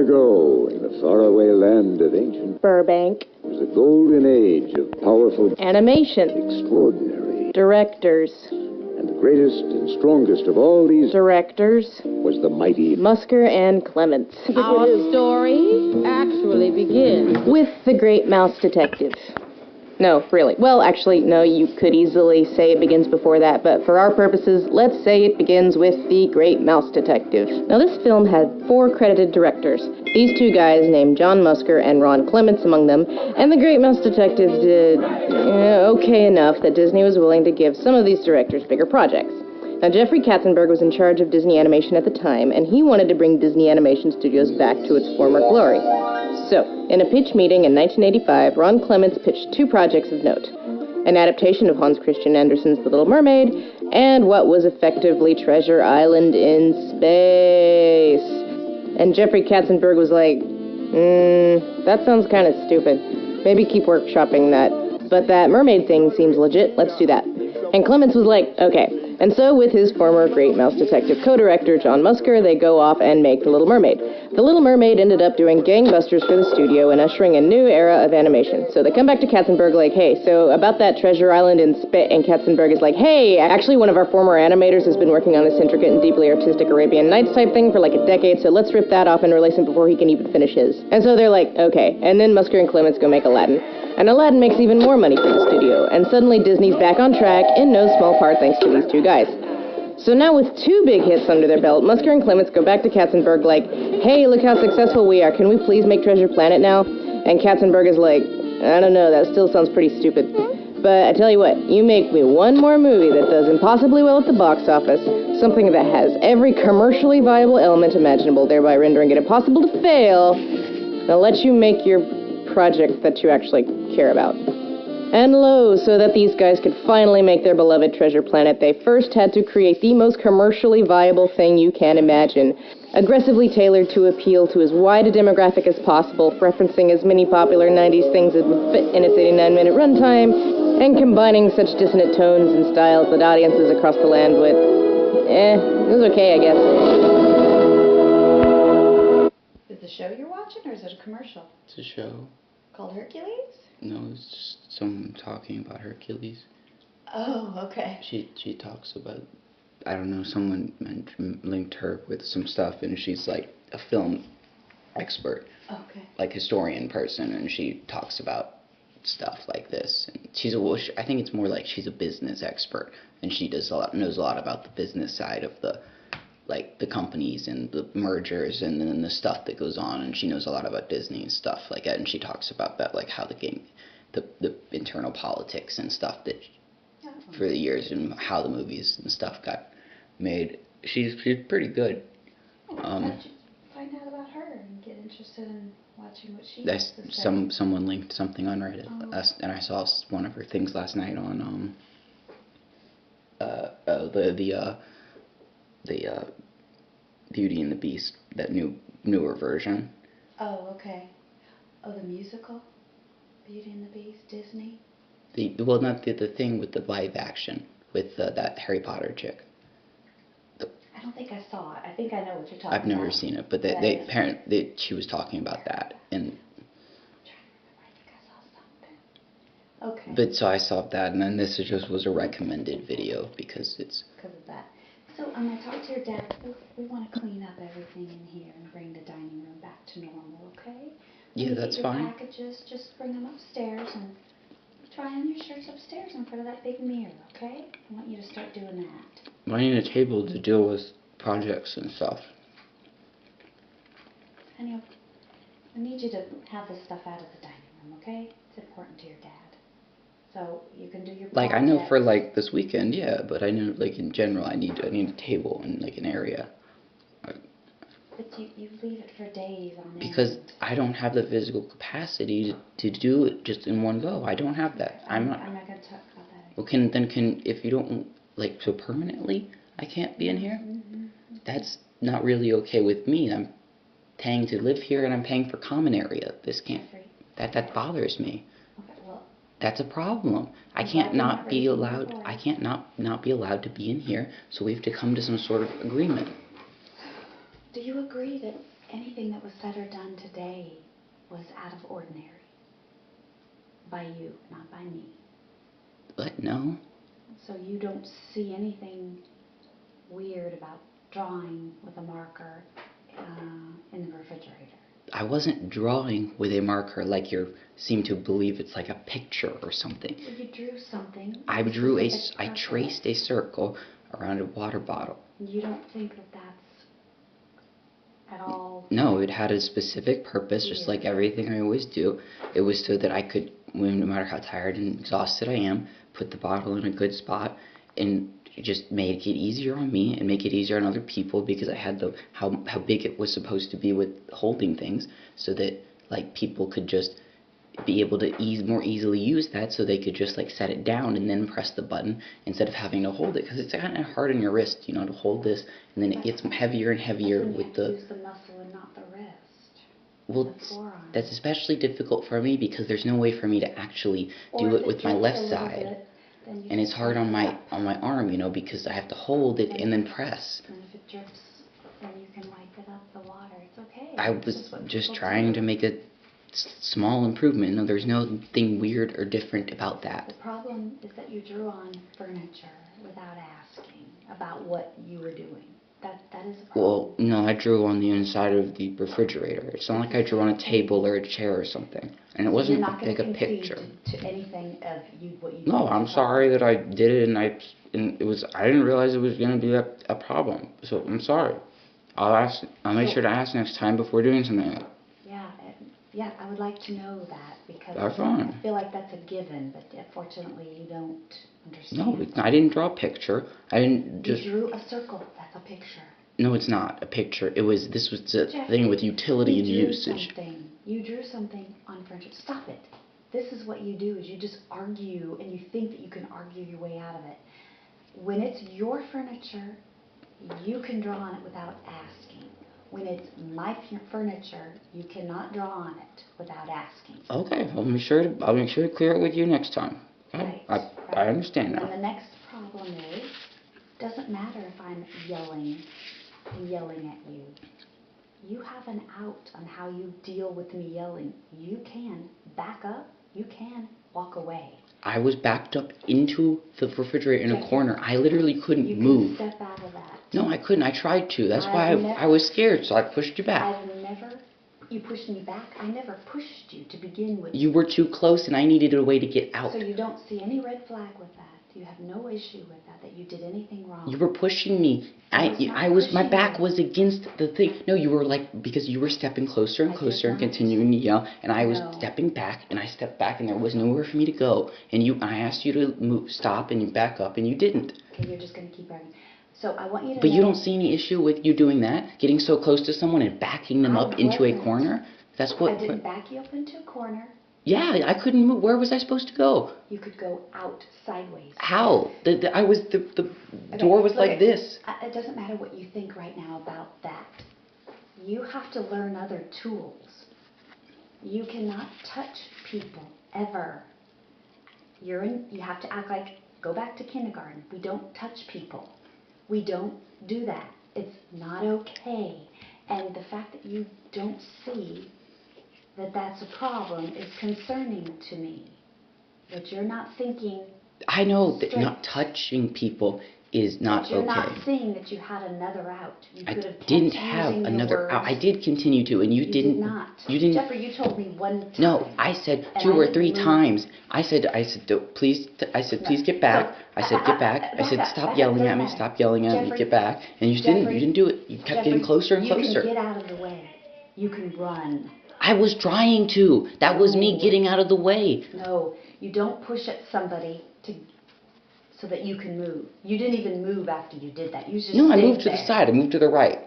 ago, in the faraway land of ancient Burbank. was a golden age of powerful Animation. extraordinary. Directors. And the greatest and strongest of all these Directors. was the mighty Musker and Clements. Our story actually begins With the Great Mouse Detective. No, really. Well, actually, no, you could easily say it begins before that, but for our purposes, let's say it begins with The Great Mouse Detective. Now, this film had 4 credited directors. These 2 guys named John Musker and Ron Clements among them, and The Great Mouse Detective did okay enough that Disney was willing to give some of these directors bigger projects. Now, Jeffrey Katzenberg was in charge of Disney Animation at the time, and he wanted to bring Disney Animation Studios back to its former glory. So, in a pitch meeting in 1985, Ron Clements pitched 2 projects of note. An adaptation of Hans Christian Andersen's The Little Mermaid, and what was effectively Treasure Island in space. And Jeffrey Katzenberg was like, that sounds kind of stupid. Maybe keep workshopping that. But that mermaid thing seems legit, let's do that. And Clements was like, okay. And so, with his former Great Mouse Detective co-director, John Musker, they go off and make The Little Mermaid. The Little Mermaid ended up doing gangbusters for the studio and ushering a new era of animation. So they come back to Katzenberg like, hey, so about that Treasure Island in Spit, and Katzenberg is like, hey, actually one of our former animators has been working on this intricate and deeply artistic Arabian Nights type thing for like a decade, so let's rip that off and release it before he can even finish his. And so they're like, okay. And then Musker and Clements go make Aladdin. And Aladdin makes even more money for the studio, and suddenly Disney's back on track, in no small part thanks to these 2 guys. So now with 2 big hits under their belt, Musker and Clements go back to Katzenberg like, hey, look how successful we are, can we please make Treasure Planet now? And Katzenberg is like, I don't know, that still sounds pretty stupid. But I tell you what, you make me one more movie that does impossibly well at the box office, something that has every commercially viable element imaginable, thereby rendering it impossible to fail, and I'll let you make your project that you actually care about. And lo, so that these guys could finally make their beloved Treasure Planet, they first had to create the most commercially viable thing you can imagine, aggressively tailored to appeal to as wide a demographic as possible, referencing as many popular 90s things as would fit in its 89-minute runtime, and combining such dissonant tones and styles that audiences across the land would... it was okay, I guess. Is the show you're watching, or is it a commercial? It's a show. Called Hercules? No, it's just someone talking about Hercules. Oh, okay. She talks about, I don't know, someone linked her with some stuff, and she's like a film expert. Okay. Like historian person, and she talks about stuff like this. And I think it's more like she's a business expert, and she knows a lot about the business side of the companies and the mergers and then the stuff that goes on, and she knows a lot about Disney and stuff like that, and she talks about that, like how the internal politics and stuff that for the years and how the movies and stuff got made. She's pretty good. How did you find out about her and get interested in watching what she has to say? Someone linked something on Reddit, and I saw one of her things last night on the Beauty and the Beast, that newer version. Oh, okay. Oh, the musical? Beauty and the Beast, Disney? Not the thing with the live action, with that Harry Potter chick. I don't think I saw it. I think I know what you're talking about. I've never seen it, but she was talking about that, and I think I saw something. Okay. But so I saw that, and then this was a recommended video because it's... Because of that. So I talked to your dad. We want to clean up everything in here and bring the dining room back to normal, okay? Yeah, that's fine. Your packages, just bring them upstairs and try on your shirts upstairs in front of that big mirror, okay? I want you to start doing that. I need a table to deal with projects and stuff. Honey, I need you to have this stuff out of the dining room, okay? It's important to your dad. So you can do your projects. I know for this weekend, yeah, but I know in general I need a table and an area. But you leave it for days on end. Because I don't have the physical capacity to do it just in one go. I don't have that. I'm not going to talk about that. Well, if you don't so permanently, I can't be in here. Mm-hmm. That's not really okay with me. I'm paying to live here and I'm paying for common area. This can't. That bothers me. Okay, well. That's a problem. I can't not be allowed. I can't not be allowed to be in here. So we have to come to some sort of agreement. Do you agree that anything that was said or done today was out of ordinary. By you, not by me. But no. So you don't see anything weird about drawing with a marker in the refrigerator. I wasn't drawing with a marker like you seem to believe it's like a picture or something. Well, you drew something. I traced a circle around a water bottle. You don't think that that's at all? No, it had a specific purpose, just like everything I always do. It was so that I could, no matter how tired and exhausted I am, put the bottle in a good spot and just make it easier on me and make it easier on other people, because I had how big it was supposed to be with holding things, so that like people could just be able to more easily use that, so they could just like set it down and then press the button instead of having to hold it, because it's kind of hard on your wrist, you know, to hold this, and then it gets heavier and heavier with the. Use the muscle and not the wrist. Well, the forearm. That's especially difficult for me because there's no way for me to actually do it with my left side. And it's hard on my arm, you know, because I have to hold it and then press. And if it drips, then you can wipe it up the water. It's okay. I was just trying to make a small improvement. No, there's nothing weird or different about that. The problem is that you drew on furniture without asking about what you were doing. That is a problem. Well, no, I drew on the inside of the refrigerator. It's not like I drew on a table or a chair or something. And it wasn't like a picture. To anything of what you No, I'm sorry that I did it, and it was. I didn't realize it was going to be a problem. So I'm sorry. I'll make sure to ask next time before doing something. Yeah, I would like to know that, because That's fine. I feel like that's a given, but unfortunately you don't understand. No, I didn't draw a picture. I didn't just. You drew a circle. That's a picture. No, it's not a picture. This was the Jeff, thing with utility and usage. You drew something on furniture. Stop it. This is what you do, is you just argue, and you think that you can argue your way out of it. When it's your furniture, you can draw on it without asking. When it's my furniture, you cannot draw on it without asking. Okay, I'll make sure to clear it with you next time. Okay? Right, I understand And now. the next problem is, it doesn't matter if I'm yelling at you. You have an out on how you deal with me yelling. You can back up. You can walk away. I was backed up into the refrigerator in a corner. I literally couldn't move. You can step out of that. No, I couldn't. I tried to. That's why I was scared, so I pushed you back. You pushed me back. I never pushed you to begin with. You were too close, and I needed a way to get out. So you don't see any red flag with that. You have no issue with that you did anything wrong. You were pushing me. My back was against the thing. No, you were because you were stepping closer and closer and continuing to yell, and I was stepping back, and I stepped back, and there was nowhere for me to go. And I asked you to stop, and you back up, and you didn't. Okay, you're just going to keep arguing. So I want you to. But you don't see any issue with you doing that, getting so close to someone and backing them up into a corner. That's what. I didn't back you up into a corner. Yeah, I couldn't move. Where was I supposed to go? You could go out sideways. How? The door was like this. It doesn't matter what you think right now about that. You have to learn other tools. You cannot touch people ever. You have to act like, go back to kindergarten. We don't touch people. We don't do that. It's not okay. And the fact that you don't see that that's a problem is concerning to me. That you're not thinking. I know that not touching people is not okay. You're not seeing that you had another out. I didn't have another out. I did continue to, and you didn't. Did not. You didn't. Jeffrey, you told me one time. No, I said 2 or 3 times. I said, please get back. I said, get back. I said, stop yelling at me. Stop yelling at me. Get back. And you didn't. You didn't do it. You kept getting closer and closer. You can get out of the way. You can run. I was trying to. That was me getting out of the way. No, you don't push at somebody so that you can move. You didn't even move after you did that. You just I moved to the side. I moved to the right.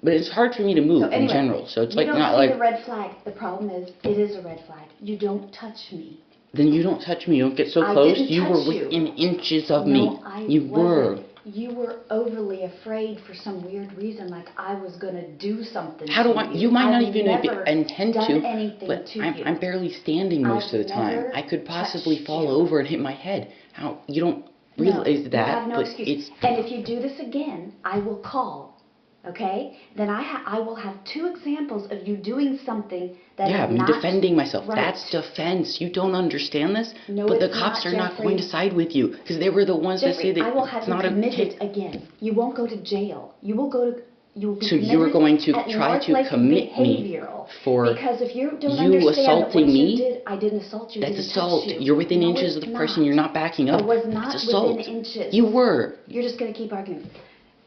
But it's hard for me to move in general. So it's like not like. You don't see the red flag. The problem is, it is a red flag. You don't touch me. Then you don't touch me. You don't get so close. You were within inches of me. You were. You were overly afraid for some weird reason, like I was going to do something. How do I? You might not even intend to, but I'm barely standing most of the time. I could possibly fall over and hit my head. How? You don't realize that, you have no excuse. And if you do this again, I will call. okay, then I will have 2 examples of you doing something that Yeah, is me not defending myself. right. That's defense. You don't understand this? No, but the it's cops not, are not Jeffrey. going to side with you because they were the ones that say Jeffrey, that I will have it's you not committed okay. again. You won't go to jail. You will go to. You will be So you were going to at try North to Lake commit me Behavioral, for because if you don't you understand that assaulting what me? you did, I didn't assault you. That's didn't assault. touch you. You're within No, inches of it's the person. not. You're not backing up. I was not That's assault. within inches. You were. You're just going to keep arguing.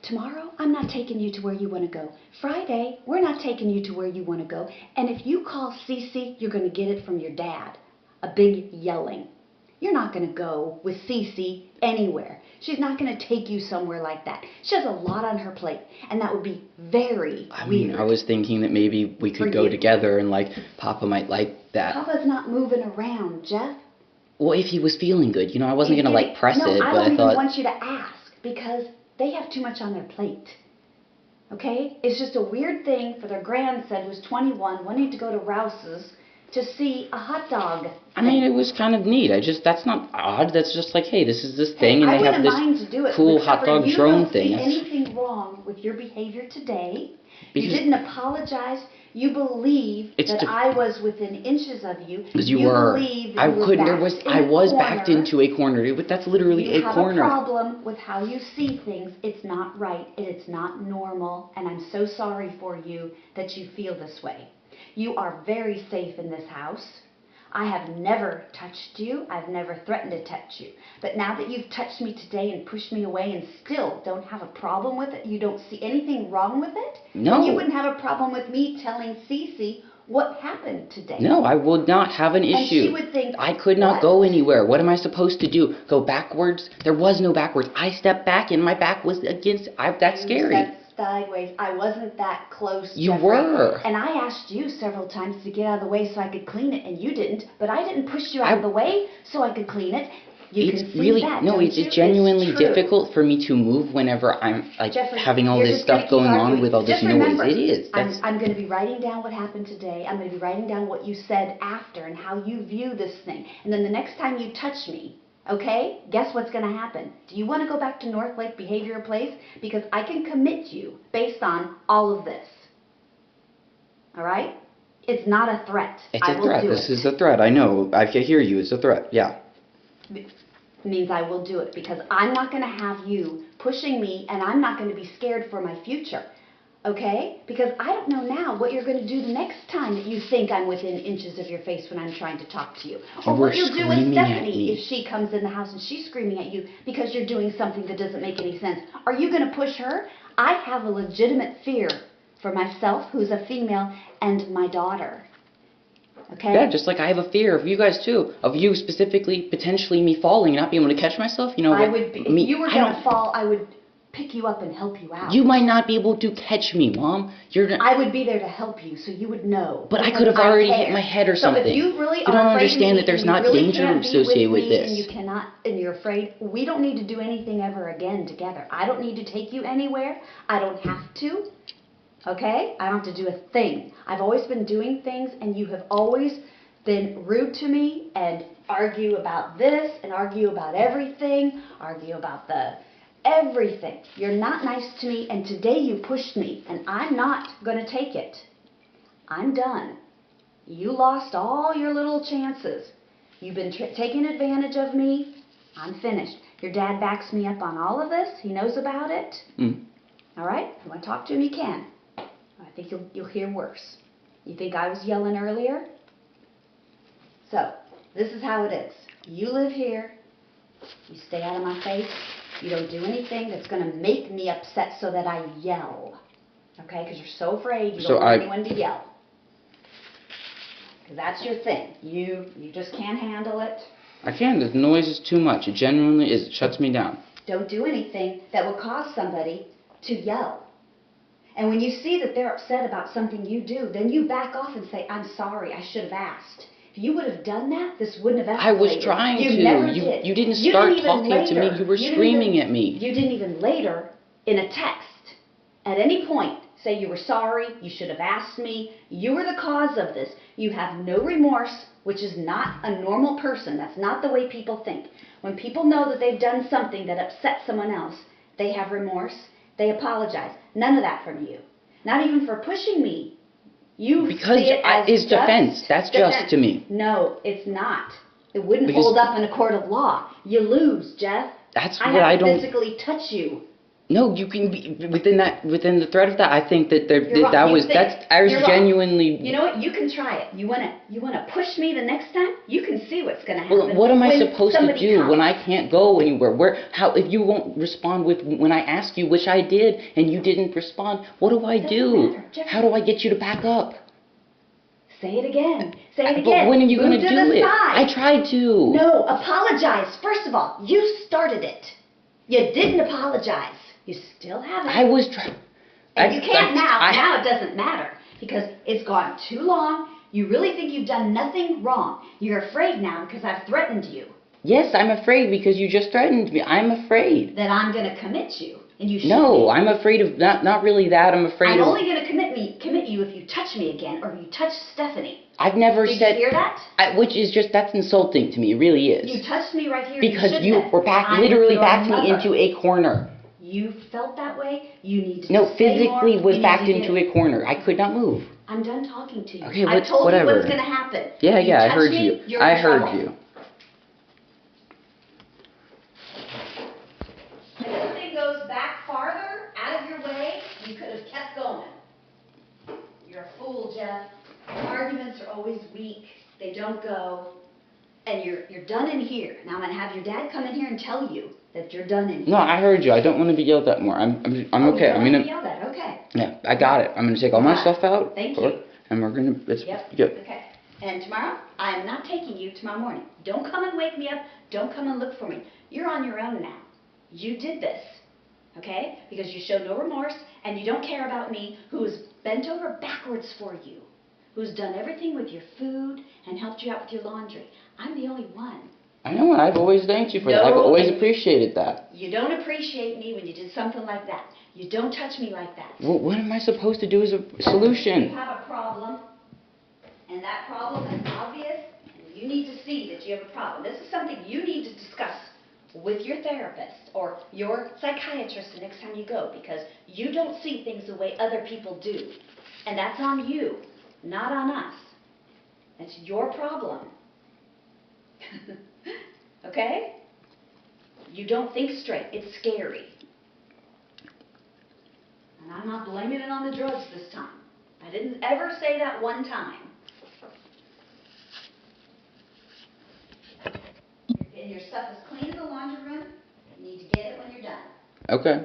Tomorrow, I'm not taking you to where you want to go. Friday, we're not taking you to where you want to go. And if you call Cece, you're going to get it from your dad. A big yelling. You're not going to go with Cece anywhere. She's not going to take you somewhere like that. She has a lot on her plate, and that would be very weird. I was thinking that maybe we could go together and, like, Papa might like that. Papa's not moving around, Jeff. Well, if he was feeling good. You know, I wasn't going to, like, press it, I but don't I thought... even want you to ask, because they have too much on their plate. Okay? It's just a weird thing for their grandson who's 21 wanting to go to Rouse's to see a hot dog. I mean, it was kind of neat. That's not odd. That's just like, hey, this is this thing, and they have this cool hot dog drone thing. You don't see anything wrong with your behavior today. Because you didn't apologize. You believe that I was within inches of you. Because you were. Believe that I was backed into a corner. But that's literally a corner. You have a problem with how you see things. It's not right. It's not normal. And I'm so sorry for you that you feel this way. You are very safe in this house. I have never touched you. I've never threatened to touch you. But now that you've touched me today and pushed me away and still don't have a problem with it, you don't see anything wrong with it? No. And you wouldn't have a problem with me telling Cece what happened today. No, I would not have an issue. And she would think, I could not go anywhere. What am I supposed to do? Go backwards? There was no backwards. I stepped back and my back was against... That's scary. Stepped sideways. I wasn't that close. You Jeffrey. were. And I asked you several times to get out of the way so I could clean it, and you didn't. But I didn't push you out of the way so I could clean it. You can see really that, no. don't It's you? genuinely It's true. difficult for me to move whenever I'm like Jeffrey, having all you're this just gonna stuff keep going arguing. on with all this Just noise. remember, It is. I'm going to be writing down what happened today. I'm going to be writing down what you said after and how you view this thing. And then the next time you touch me, okay, guess what's going to happen? Do you want to go back to North Lake Behavioral Place? Because I can commit you based on all of this. All right? It's not a threat. It's a threat. This is a threat. I know. I can hear you. It's a threat. Yeah. Means I will do it, because I'm not going to have you pushing me, and I'm not going to be scared for my future. Okay? Because I don't know now what you're going to do the next time that you think I'm within inches of your face when I'm trying to talk to you. Or what you'll do with Stephanie if she comes in the house and she's screaming at you because you're doing something that doesn't make any sense. Are you going to push her? I have a legitimate fear for myself, who's a female, and my daughter. Okay? Yeah, just like I have a fear of you guys too, of you specifically, potentially me falling and not being able to catch myself. You know, I would be, if you were going to fall, I would pick you up and help you out. You might not be able to catch me, Mom. I would be there to help you, so you would know. But I could have already hit my head or something. So if you really don't understand that there's not danger associated with this. And you cannot, and you're afraid, we don't need to do anything ever again together. I don't need to take you anywhere. I don't have to. Okay? I don't have to do a thing. I've always been doing things, and you have always been rude to me and argue about this and argue about everything, argue about everything. You're not nice to me, and today you pushed me, and I'm not going to take it. I'm done. You lost all your little chances. You've been taking advantage of me. I'm finished. Your dad backs me up on all of this. He knows about it. All right? If you want to talk to him, you can. I think you'll hear worse. You think I was yelling earlier? So, this is how it is. You live here. You stay out of my face. You don't do anything that's going to make me upset so that I yell. Okay? Because you're so afraid you don't want anyone to yell. Because that's your thing. You just can't handle it. I can. The noise is too much. It genuinely is. It shuts me down. Don't do anything that will cause somebody to yell. And when you see that they're upset about something you do, then you back off and say, I'm sorry, I should have asked. If you would have done that, this wouldn't have escalated. I was trying to. Never did. You didn't start talking to me. You were screaming at me. You didn't even later, in a text, at any point, say you were sorry, you should have asked me, you were the cause of this. You have no remorse, which is not a normal person. That's not the way people think. When people know that they've done something that upsets someone else, they have remorse, They apologize. None of that from you. Not even for pushing me. You Because see it as it's just defense. That's just to me. No, it's not. It wouldn't Because- hold up in a court of law. You lose, Jeff. That's I what I have to don't. physically touch you. No, you can be within the thread of that. I think that You're wrong. that You was think- that's I was you're wrong. genuinely. You know what? You can try it. You wanna push me the next time? You can see what's gonna happen. Well, what am I when supposed to somebody do comes. when I can't go anywhere? How if you won't respond when I ask you, which I did, and you didn't respond? What do I Doesn't do? matter, Jeff. How do I get you to back up? Say it again. Say it again. But when are you Move going to to do the it? side. I tried to. No, apologize. First of all, you started it. You didn't apologize. You still haven't. I was trying. And you can't now. Now it doesn't matter because it's gone too long. You really think you've done nothing wrong. You're afraid now because I've threatened you. Yes, I'm afraid because you just threatened me. I'm afraid. That I'm going to commit you. And you should No, be. I'm afraid of not really that. I'm afraid I'm of. only going to commit you if you touch me again or if you touch Stephanie. I've never Did said. you hear that? Which is just that's insulting to me. It really is. You touched me right here. Because shouldn't you have. were I'm literally your backed me mother. into a corner. You felt that way. You need to No, say physically more. was You backed need to into get a corner. I could not move. I'm done talking to you. Okay, I told whatever. you what's going to happen. Yeah, You I touch heard me, you. you're I in heard trouble. you. If this thing goes back farther, out of your way, you could have kept going. You're a fool, Jeff. Arguments are always weak. They don't go. And you're done in here. Now I'm going to have your dad come in here and tell you that you're done in here. No, I heard you. I don't want to be yelled at more. I'm Oh, okay. you I'm don't gonna. want to be yelled at. Okay. Yeah, I got it. I'm gonna take all my stuff out. Thank you. And we're gonna. It's Yep. good. Okay. And tomorrow, I am not taking you tomorrow morning. Don't come and wake me up. Don't come and look for me. You're on your own now. You did this. Okay? Because you show no remorse and you don't care about me, who has bent over backwards for you, who's done everything with your food and helped you out with your laundry. I'm the only one. I know, and I've always thanked you for that. I've No, always and- appreciated that. You don't appreciate me when you did something like that. You don't touch me like that. Well, what am I supposed to do as a You solution? have a problem, and that problem is obvious, and you need to see that you have a problem. This is something you need to discuss with your therapist or your psychiatrist the next time you go, because you don't see things the way other people do. And that's on you, not on us. It's your problem. Okay? You don't think straight. It's scary. And I'm not blaming it on the drugs this time. I didn't ever say that one time. And your stuff is clean in the laundry room. You need to get it when you're done. Okay.